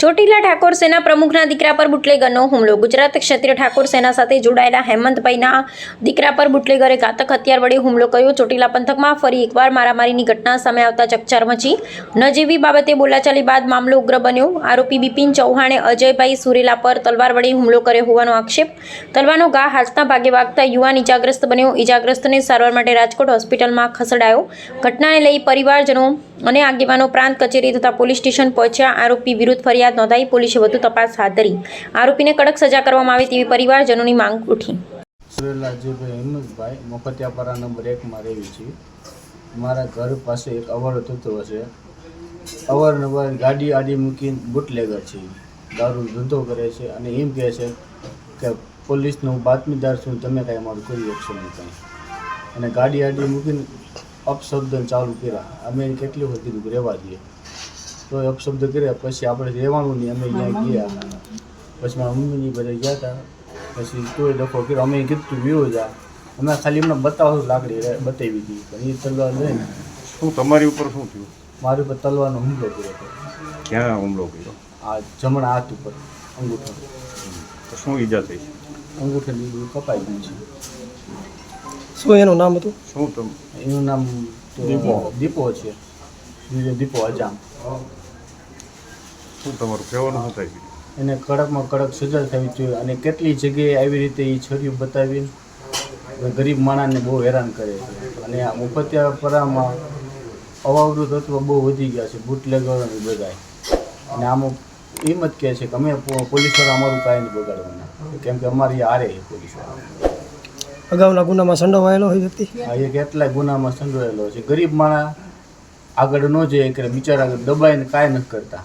ચોટીલા ઠાકોર સેના પ્રમુખના દીકરા પર બુટલેગરનો હુમલો. ગુજરાત ક્ષત્રિય ઠાકોર સેના સાથે જોડાયેલા હેમંતભાઈના દીકરા પર બુટલેગરે ઘાતક હથિયાર વડે હુમલો કર્યો. ચોટીલા પંથકમાં ફરી એકવાર મારામારીની ઘટના સામે આવતા ચકચાર મચી. નજીવી બાબતે બોલાચાલી બાદ મામલો ઉગ્ર બન્યો. આરોપી બિપિન ચૌહાણે અજયભાઈ સુરેલા પર તલવાર વડે હુમલો કર્યો હોવાનો આક્ષેપ. તલવારનો ઘા હાથના ભાગે વાગતા યુવાન ઇજાગ્રસ્ત બન્યો. ઇજાગ્રસ્તને સારવાર માટે રાજકોટ હોસ્પિટલમાં ખસેડાયો. ઘટનાને લઈ પરિવારજનો અને આગેવાનો પ્રાંત કચેરી તથા પોલીસ સ્ટેશન પહોંચ્યા. આરોપી વિરુદ્ધ ફરિયાદ નોંધાઈ. પોલીસે વધુ તપાસ હાથ ધરી. આરોપીને કડક સજા કરવામાં આવે તેવી પરિવારજનોની માંગ ઉઠી. સુરેલા અજયભાઈ હિંમતભાઈ મફતિયાપરા નંબર 1 માં રહી છે. મારા ઘર પાસે એક અવારો થતો હશે. અવારનવાર ગાડી આડી મૂકીને બુટલેગર છે, દારૂ ધંધો કરે છે અને એમ કહે છે કે પોલીસનો બાતમીદાર છું, તમે કાંઈ અમારું કરી શકશો નહીં કાંઈ. અને ગાડી આડી મૂકીને અપશબ્દ ચાલુ કર્યા. અમે કેટલી વખત કીધું રહેવા દઈએ, તો અપશબ્દ કર્યા. પછી આપણે રહેવાનું નહીં, અમે ત્યાં ગયા. પછી મારા મમ્મીની બધા ગયા હતા. પછી કોઈ ડખો કર્યો. અમે કીધું તું વિરો જા, અમે ખાલી એમને બતાવો લાકડી બતાવી હતી. પણ એ તલવાર લઈને શું તમારી ઉપર શું થયું? મારી ઉપર તલવારનો હુમલો કર્યો હતો. ક્યાં હુમલો કર્યો? આ જમણા હાથ ઉપર અંગૂઠો. તો શું ઈજા થઈ? અંગૂઠાની કપાઈ ગયું છે. શું એનું નામ હતું? શું તમે? એનું નામ દીપો. દીપો છે. દીપો અજામ. શું તમારું કહેવાનું શું થાય? એને કડકમાં કડક સજા થવી જોઈએ. અને કેટલી જગ્યાએ આવી રીતે એ છરીઓ બતાવીને ગરીબ માણસને બહુ હેરાન કરે છે. અને આ મફતિયાપરામાં અવાવૃત તત્વો બહુ વધી ગયા છે, બુટલેગરો બધાય. અને આમાં એમ જ કહે છે કે અમે પોલીસવાળા અમારું કાંઈ નહીં બગાડવાના, કેમ કે અમારી હારે છે પોલીસવાળા. અગાઉના ગુનામાં સંડોવાયેલો હોય વ્યક્તિ? આ એ કેટલાય ગુનામાં સંડોવાયેલો છે. ગરીબ માણસ આગળ ન જઈ કરે, બિચારા દબાઈને કાંઈ નથી કરતા.